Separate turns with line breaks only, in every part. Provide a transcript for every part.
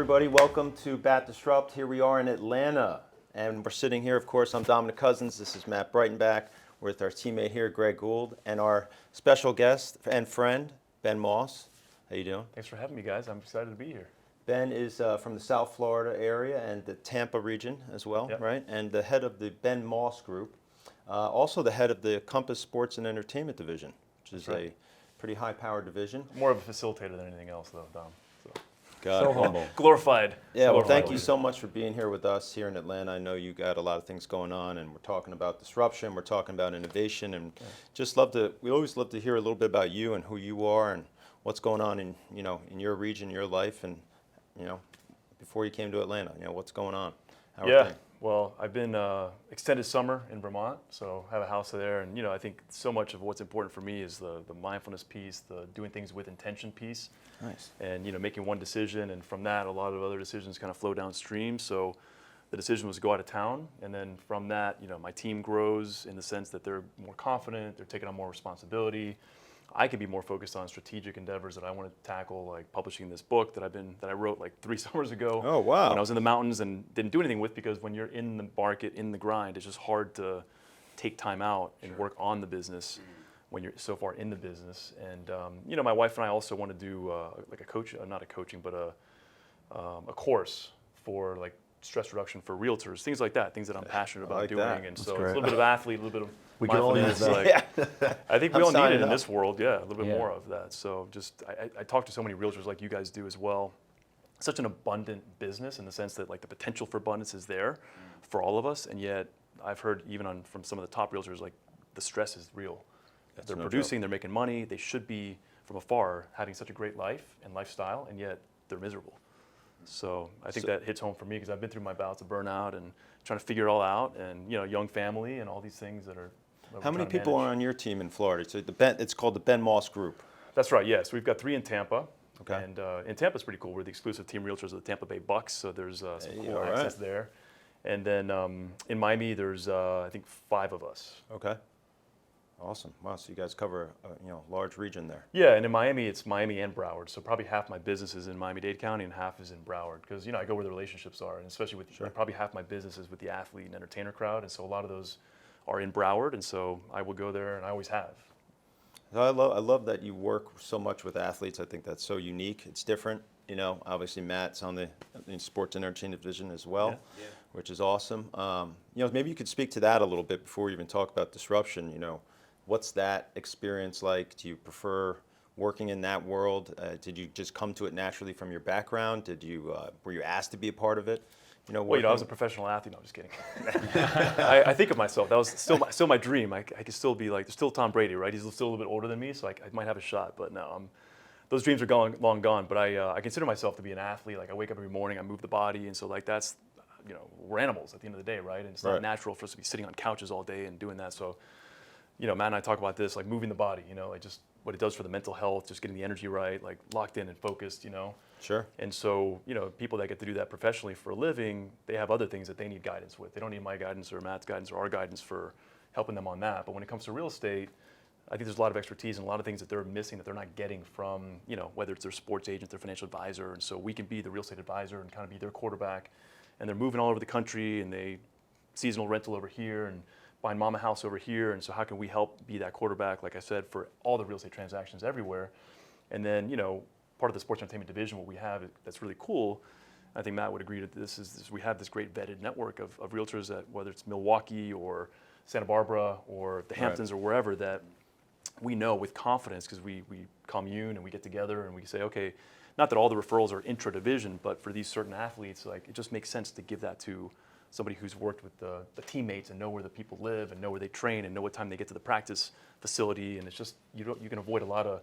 everybody. Welcome to Bat Disrupt. Here we are in Atlanta. And we're sitting here, of course, I'm Dominic Couzens. This is Matt Breitenbach. We're with our teammate here, Greg Gould, and our special guest and friend, Ben Moss. How you doing?
Thanks for having me, guys. I'm excited to be here.
Ben is from the South Florida area and the Tampa region as well,
Yep.
right? And the head of the Ben Moss Group. Also the head of the Compass Sports and Entertainment Division, which is a pretty high-powered division.
More of a facilitator than anything else, though, Dom.
So
humble.
Glorified.
Yeah, well,
Glorified.
thank you so much for being here with us here in Atlanta. I know you got a lot of things going on, and we're talking about disruption, we're talking about innovation, and we always love to hear a little bit about you and who you are and what's going on in your region, your life, and before you came to Atlanta, what's going on? How are things?
Well, I've been extended summer in Vermont, so I have a house there, and I think so much of what's important for me is the mindfulness piece, the doing things with intention piece.
Nice.
And making one decision, and from that, a lot of other decisions kind of flow downstream. So the decision was to go out of town, and then from that, my team grows in the sense that they're more confident, they're taking on more responsibility. I can be more focused on strategic endeavors that I want to tackle, like publishing this book that I wrote like 3 summers ago.
Oh, wow.
When I was in the mountains and didn't do anything with, because when you're in the market, in the grind, it's just hard to take time out and work on the business when you're so far in the business. And my wife and I also want to do like a coach, not a coaching, but a course for like stress reduction for realtors, things like that, things that I'm passionate about doing.
that.
And
That's
so
great.
it's a little bit of athlete, a little bit of
We can all use
mindfulness,
that.
like, I think we
I'm
all need
signing
it in
up.
this world, a little bit
Yeah.
more of that. So just, I talk to so many realtors like you guys do as well. Such an abundant business in the sense that like the potential for abundance is there for all of us, and yet I've heard even from some of the top realtors, like the stress is real. They're
no
producing, they're making money, they should be from afar having such a great life and lifestyle, and yet they're miserable. So I think that hits home for me because I've been through my bouts of burnout and trying to figure it all out, and young family and all these things that are.
How many people are on your team in Florida? So it's called the Ben Moss Group.
That's right. Yes, we've got 3 in Tampa.
Okay.
And in Tampa's pretty cool. We're the exclusive team realtors of the Tampa Bay Bucks, so there's some cool
all
access
right.
there. And then in Miami, there's I think 5 of us.
Okay. Awesome. Wow. So you guys cover a large region there.
Yeah, and in Miami, it's Miami and Broward. So probably half my business is in Miami-Dade County and half is in Broward, because I go where the relationships are, and especially with like, probably half my business is with the athlete and entertainer crowd, and so a lot of those are in Broward, and so I will go there, and I always have.
I love that you work so much with athletes. I think that's so unique. It's different. Obviously Matt's on the sports and entertainment division as well, which is awesome. Maybe you could speak to that a little bit before we even talk about disruption. What's that experience like? Do you prefer working in that world? Did you just come to it naturally from your background? Were you asked to be a part of it?
I was a professional athlete. No, I'm just kidding. I think of myself. That was still my dream. I could still be like, there's still Tom Brady, right? He's still a little bit older than me, so I might have a shot. But no, those dreams are long gone. But I consider myself to be an athlete. Like I wake up every morning, I move the body, and so like that's, we're animals at the end of the day, right? And it's not natural for us to be sitting on couches all day and doing that. So, Matt and I talk about this, like moving the body, like just what it does for the mental health, just getting the energy right, like locked in and focused,
Sure.
And so, people that get to do that professionally for a living, they have other things that they need guidance with. They don't need my guidance or Matt's guidance or our guidance for helping them on that. But when it comes to real estate, I think there's a lot of expertise and a lot of things that they're missing that they're not getting from, whether it's their sports agent, their financial advisor. And so we can be the real estate advisor and kind of be their quarterback. And they're moving all over the country, and they seasonal rental over here and buying mama house over here. And so how can we help be that quarterback, like I said, for all the real estate transactions everywhere? And then, part of the sports entertainment division, what we have that's really cool, I think Matt would agree to this, is we have this great vetted network of realtors that, whether it's Milwaukee or Santa Barbara or the Hamptons or wherever, that we know with confidence, because we commune and we get together and we say, okay, not that all the referrals are intra-division, but for these certain athletes, like it just makes sense to give that to somebody who's worked with the teammates and know where the people live and know where they train and know what time they get to the practice facility. And it's just, you can avoid a lot of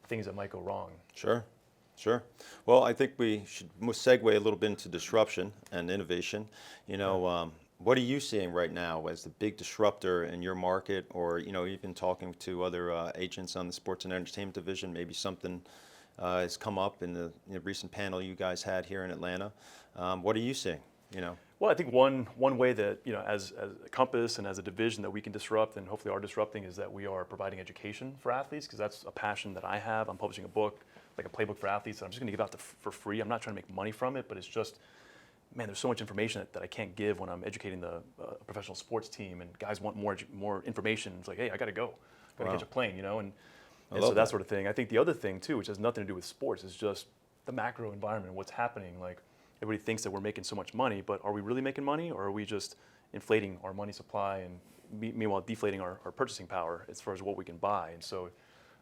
things that might go wrong.
Sure. Well, I think we should segue a little bit into disruption and innovation. What are you seeing right now as the big disruptor in your market, or even talking to other agents on the sports and entertainment division? Maybe something has come up in the recent panel you guys had here in Atlanta. What are you seeing?
Well, I think one way that, as a Compass and as a division that we can disrupt and hopefully are disrupting is that we are providing education for athletes, because that's a passion that I have. I'm publishing a book, like a playbook for athletes, that I'm just going to give out for free. I'm not trying to make money from it, but it's just, man, there's so much information that I can't give when I'm educating the professional sports team, and guys want more information. It's like, hey, I got to go. Got to catch a plane, and so that sort of thing. I think the other thing too, which has nothing to do with sports, is just the macro environment, what's happening. Like, everybody thinks that we're making so much money, but are we really making money, or are we just inflating our money supply and meanwhile deflating our purchasing power as far as what we can buy? And so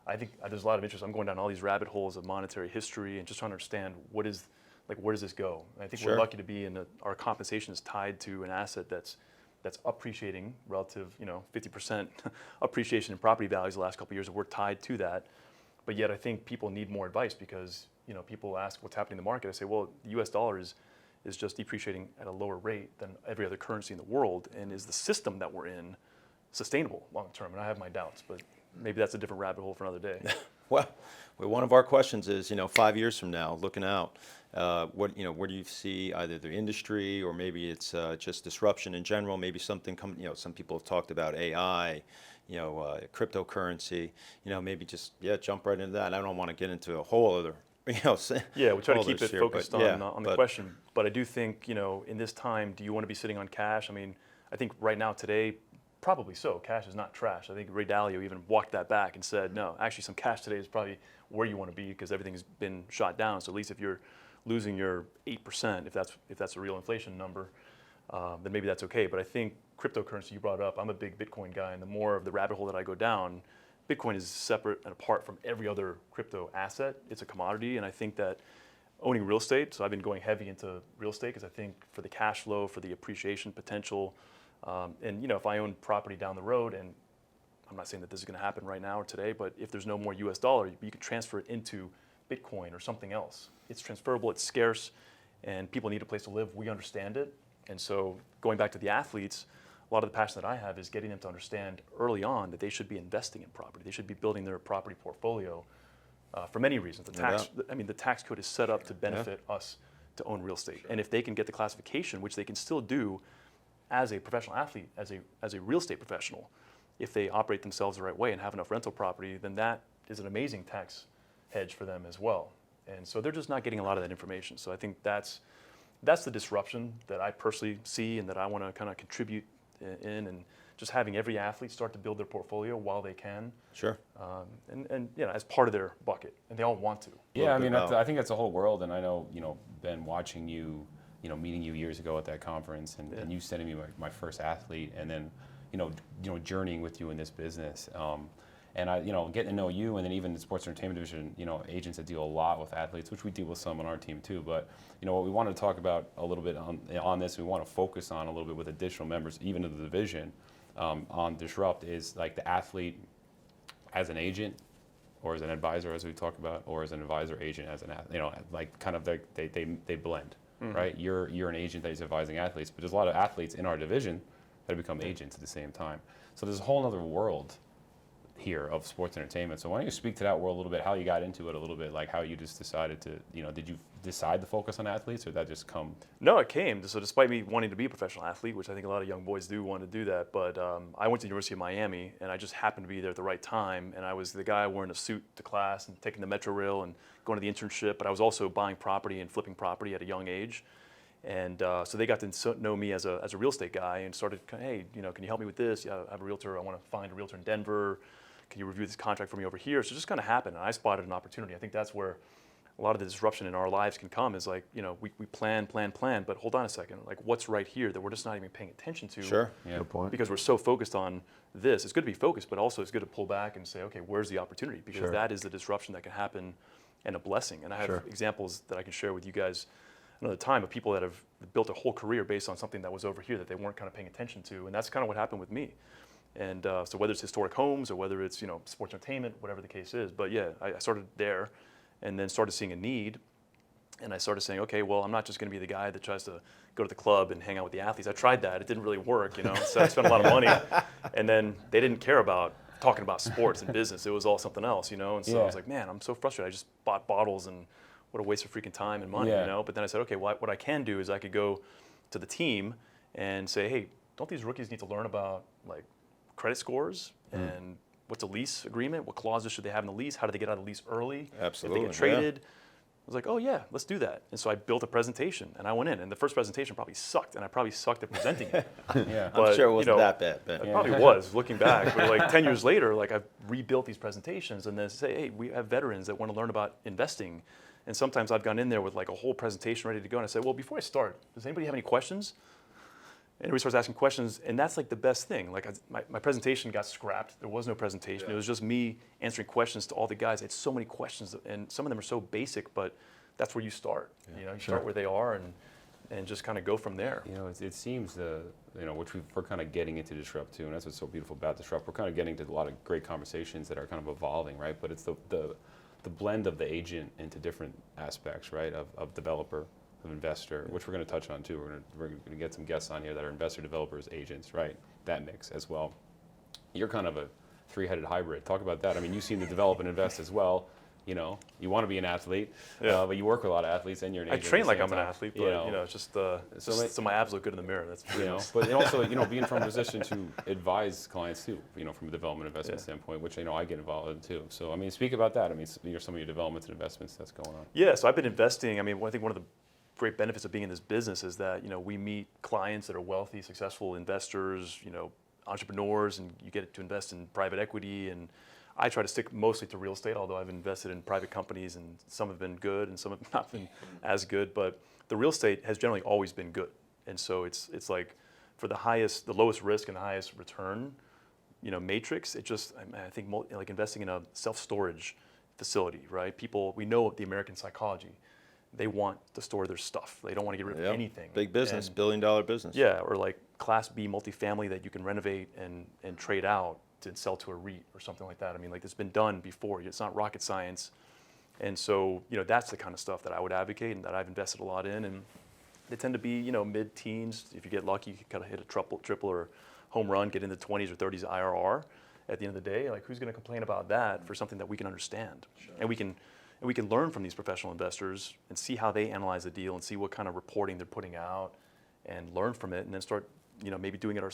I think there's a lot of interest. I'm going down all these rabbit holes of monetary history and just trying to understand where does this go? And I think we're lucky to be our compensation is tied to an asset that's appreciating relative, 50% appreciation in property values the last couple of years. We're tied to that. But yet I think people need more advice, because people ask what's happening in the market. I say, well, the U.S. dollar is just depreciating at a lower rate than every other currency in the world, and is the system that we're in sustainable long term? And I have my doubts, but maybe that's a different rabbit hole for another day.
Well, one of our questions is, 5 years from now, looking out, where do you see either the industry, or maybe it's just disruption in general? Maybe something coming. Some people have talked about AI, cryptocurrency. Maybe just jump right into that. I don't want to get into a whole other. We try
to keep it focused on the question. But I do think, in this time, do you want to be sitting on cash? I mean, I think right now, today, probably so. Cash is not trash. I think Ray Dalio even walked that back and said, no, actually some cash today is probably where you want to be, because everything's been shot down. So at least if you're losing your 8%, if that's a real inflation number, then maybe that's okay. But I think cryptocurrency you brought up, I'm a big Bitcoin guy, and the more of the rabbit hole that I go down, Bitcoin is separate and apart from every other crypto asset. It's a commodity, and I think that owning real estate, so I've been going heavy into real estate, because I think for the cash flow, for the appreciation potential, and if I own property down the road, and I'm not saying that this is going to happen right now or today, but if there's no more US dollar, you can transfer it into Bitcoin or something else. It's transferable, it's scarce, and people need a place to live. We understand it. And so going back to the athletes, a lot of the passion that I have is getting them to understand early on that they should be investing in property. They should be building their property portfolio for many reasons. The tax code is set up to benefit us to own real estate. And if they can get the classification, which they can still do as a professional athlete, as a real estate professional, if they operate themselves the right way and have enough rental property, then that is an amazing tax hedge for them as well. And so they're just not getting a lot of that information. So I think that's the disruption that I personally see, and that I want to kind of contribute in, and just having every athlete start to build their portfolio while they can.
Sure.
And as part of their bucket, and they all want to.
Yeah, I mean, I think that's a whole world, and I know, Ben, watching you, meeting you years ago at that conference, and you sending me my first athlete, and then, journeying with you in this business. And I, getting to know you, and then even the sports entertainment division, agents that deal a lot with athletes, which we deal with some on our team too. But what we wanted to talk about a little bit on this, we want to focus on a little bit with additional members, even of the division, on Disrupt, is like the athlete as an agent, or as an advisor, as we talked about, or as an advisor agent, as an like kind of they blend, right? You're an agent that is advising athletes, but there's a lot of athletes in our division that have become agents at the same time. So there's a whole other world here of sports entertainment. So why don't you speak to that world a little bit, how you got into it a little bit, like how you just decided to, did you decide to focus on athletes, or did that just come?
No, it came. So despite me wanting to be a professional athlete, which I think a lot of young boys do want to do that, but I went to the University of Miami, and I just happened to be there at the right time, and I was the guy wearing a suit to class and taking the Metro Rail and going to the internship, but I was also buying property and flipping property at a young age. And so they got to know me as a real estate guy, and started, hey, can you help me with this? Yeah, I have a realtor. I want to find a realtor in Denver. Can you review this contract for me over here? So it just kind of happened, and I spotted an opportunity. I think that's where a lot of the disruption in our lives can come, is like, we plan, but hold on a second, like what's right here that we're just not even paying attention to?
Sure,
yeah.
Good point.
Because we're so focused on this. It's good to be focused, but also it's good to pull back and say, okay, where's the opportunity? Because that is the disruption that can happen, and a blessing. And I have examples that I can share with you guys another time of people that have built a whole career based on something that was over here that they weren't kind of paying attention to. And that's kind of what happened with me. And so whether it's historic homes, or whether it's sports entertainment, whatever the case is. But yeah, I started there, and then started seeing a need, and I started saying, okay, well, I'm not just going to be the guy that tries to go to the club and hang out with the athletes. I tried that; it didn't really work, So I spent a lot of money, and then they didn't care about talking about sports and business. It was all something else, And so I was like, man, I'm so frustrated. I just bought bottles, and what a waste of freaking time and money, But then I said, okay, what I can do is I could go to the team and say, hey, don't these rookies need to learn about like credit scores and what's a lease agreement? What clauses should they have in the lease? How do they get out of the lease early?
Absolutely,
If they get traded. I was like, oh yeah, let's do that. And so I built a presentation and I went in, and the first presentation probably sucked, and I probably sucked at presenting it.
Yeah.
I'm sure it wasn't
you know,
that bad, Ben.
It probably was, looking back. But like 10 years later, like I've rebuilt these presentations and then say, hey, we have veterans that want to learn about investing. And sometimes I've gone in there with like a whole presentation ready to go, and I say, well, before I start, does anybody have any questions? And everybody starts asking questions, and that's like the best thing. Like my presentation got scrapped. There was no presentation. It was just me answering questions to all the guys. It's so many questions, and some of them are so basic, but that's where you start. You know, you start where they are and just kind of go from there.
You know, it seems which we're kind of getting into Disrupt too, and that's what's so beautiful about Disrupt. We're kind of getting to a lot of great conversations that are kind of evolving, right? But it's the blend of the agent into different aspects, right? Of developer, of investor, which we're going to touch on too. We're going to get some guests on here that are investor, developers, agents, right? That mix as well. You're kind of a three-headed hybrid. Talk about that. I mean, you seem to develop and invest as well. You know, you want to be an athlete, but you work with a lot of athletes, and you're an agent.
I train
at the
like
same
I'm an
time.
athlete, but it's just so my abs look good in the mirror. That's
but also being from a position to advise clients too. From a development investment standpoint, which I get involved in too. So I mean, speak about that. I mean, some of your developments and investments that's going on.
Yeah, so I've been investing. I mean, I think one of the great benefits of being in this business is that we meet clients that are wealthy, successful investors, entrepreneurs, and you get to invest in private equity. And I try to stick mostly to real estate, although I've invested in private companies, and some have been good and some have not been as good. But the real estate has generally always been good, and so it's like for the lowest risk and the highest return, matrix. I think like investing in a self-storage facility, right? People, we know the American psychology. They want to store their stuff. They don't want to get rid of anything.
Big business, billion-dollar business.
Yeah, or like Class B multifamily that you can renovate and trade out to sell to a REIT or something like that. I mean, like it's been done before. It's not rocket science. And so, that's the kind of stuff that I would advocate and that I've invested a lot in. And they tend to be, mid-teens. If you get lucky, you can kind of hit a triple or home run, get into 20s or 30s IRR. At the end of the day, like who's going to complain about that for something that we can understand? Sure. And we can learn from these professional investors and see how they analyze the deal and see what kind of reporting they're putting out and learn from it, and then start, maybe doing it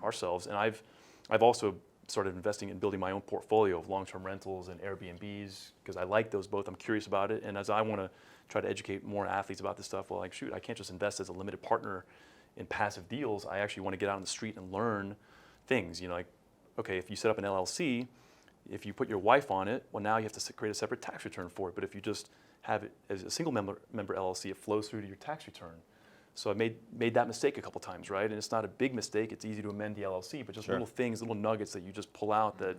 ourselves. And I've also started investing in building my own portfolio of long-term rentals and Airbnbs because I like those both. I'm curious about it, and as I want to try to educate more athletes about this stuff, well, like shoot, I can't just invest as a limited partner in passive deals. I actually want to get out on the street and learn things. Like, okay, if you set up an LLC, if you put your wife on it, well, now you have to create a separate tax return for it. But if you just have it as a single member LLC, it flows through to your tax return. So I made that mistake a couple times, right? And it's not a big mistake. It's easy to amend the LLC, but just little things, little nuggets that you just pull out that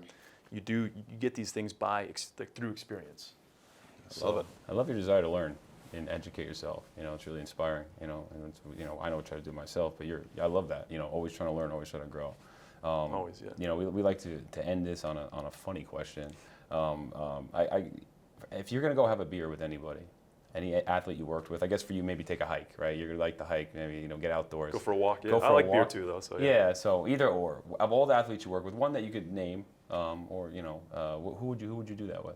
you get these things through experience.
I love it. I love your desire to learn and educate yourself. It's really inspiring. And it's, I know I try to do it myself, but I love that. Always trying to learn, always trying to grow.
Always, yeah.
We like to end this on a funny question. If you're gonna go have a beer with anybody, any athlete you worked with, I guess for you maybe take a hike, right? You're gonna like the hike, maybe get outdoors.
Go for a walk. Yeah,
go for
I like
a
beer
walk.
too, though. So
yeah. So either or. Of all the athletes you work with, one that you could name, or who would you do that with?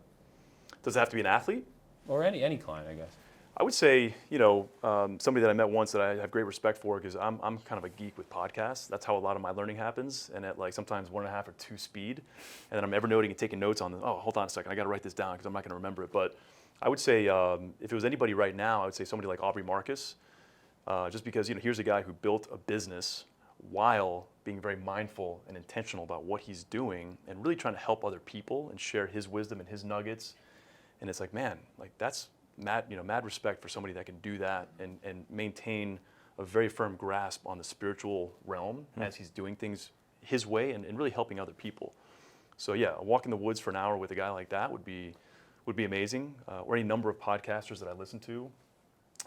Does it have to be an athlete?
Or any client, I guess.
I would say, somebody that I met once that I have great respect for because I'm kind of a geek with podcasts. That's how a lot of my learning happens, and at like sometimes 1.5 or 2 speed. And then I'm evernoting and taking notes on hold on a second, I got to write this down because I'm not going to remember it. But I would say if it was anybody right now, I would say somebody like Aubrey Marcus, just because here's a guy who built a business while being very mindful and intentional about what he's doing and really trying to help other people and share his wisdom and his nuggets. And it's like, man, like that's mad respect for somebody that can do that and maintain a very firm grasp on the spiritual realm as he's doing things his way and really helping other people. So yeah, a walk in the woods for an hour with a guy like that would be amazing. Or any number of podcasters that I listen to.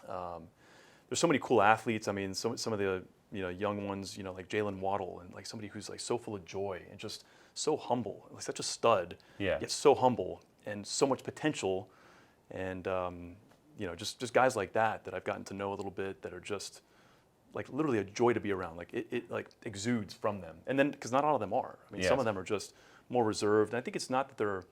There's so many cool athletes. I mean, some of the young ones, like Jalen Waddle, and like somebody who's like so full of joy and just so humble, like such a stud, yet so humble and so much potential. And just guys like that I've gotten to know a little bit that are just like literally a joy to be around. Like it like exudes from them. And then because not all of them are. I mean, some of them are just more reserved. And I think it's not that they're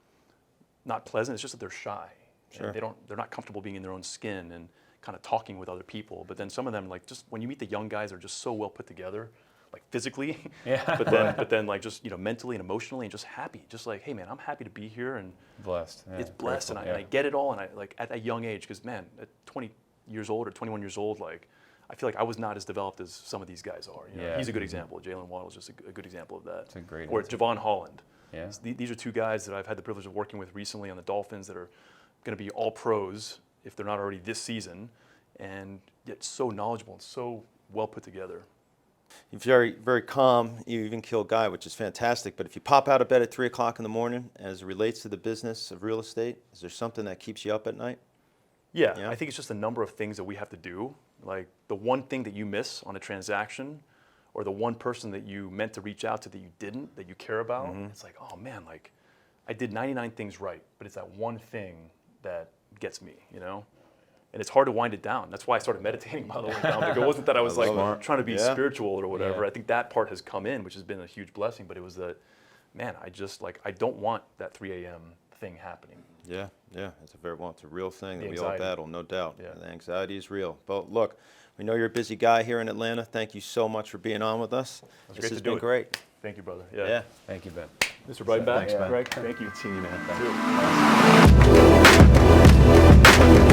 not pleasant. It's just that they're shy.
Sure.
And they're not comfortable being in their own skin and kind of talking with other people. But then some of them, like just when you meet the young guys, they're just so well put together, like physically, but then like just, you know, mentally and emotionally and just happy. Just like, hey man, I'm happy to be here and
Blessed. Yeah,
it's blessed
grateful,
and I get it all. And I like at that young age, because man, at 20 years old or 21 years old, like I feel like I was not as developed as some of these guys are. You know?
Yeah.
He's a good example. Jalen Waddle's just a good example of that.
It's a great
Or
answer.
Javon Holland.
Yeah.
These are two guys that I've had the privilege of working with recently on the Dolphins that are going to be all pros if they're not already this season, and yet so knowledgeable and so well put together.
You're very, very calm, you even kill guy, which is fantastic. But if you pop out of bed at 3 o'clock in the morning, as it relates to the business of real estate, is there something that keeps you up at night?
Yeah,
Yeah.
I think it's just a number of things that we have to do. Like the one thing that you miss on a transaction, or the one person that you meant to reach out to that you didn't, that you care about. It's like, oh man, like I did 99 things right, but it's that one thing that gets me, you know? And it's hard to wind it down. That's why I started meditating, by the way, Dominic. It wasn't that I was like
love it.
trying to be
Yeah.
spiritual or whatever.
Yeah.
I think that part has come in, which has been a huge blessing, but it was that, man, I just like, I don't want that 3 a.m. thing happening.
Yeah, it's it's a real thing
The
that we all
anxiety.
battle, no doubt.
Yeah.
The anxiety is real. But look, we know you're a busy guy here in Atlanta. Thank you so much for being on with us.
It's
This
great
has
to do
been
it.
great.
Thank you, brother.
Yeah.
Thank you, Ben.
Mr. Breitenbach,
Thanks, man.
Greg, thank you.
See you, man.
You too.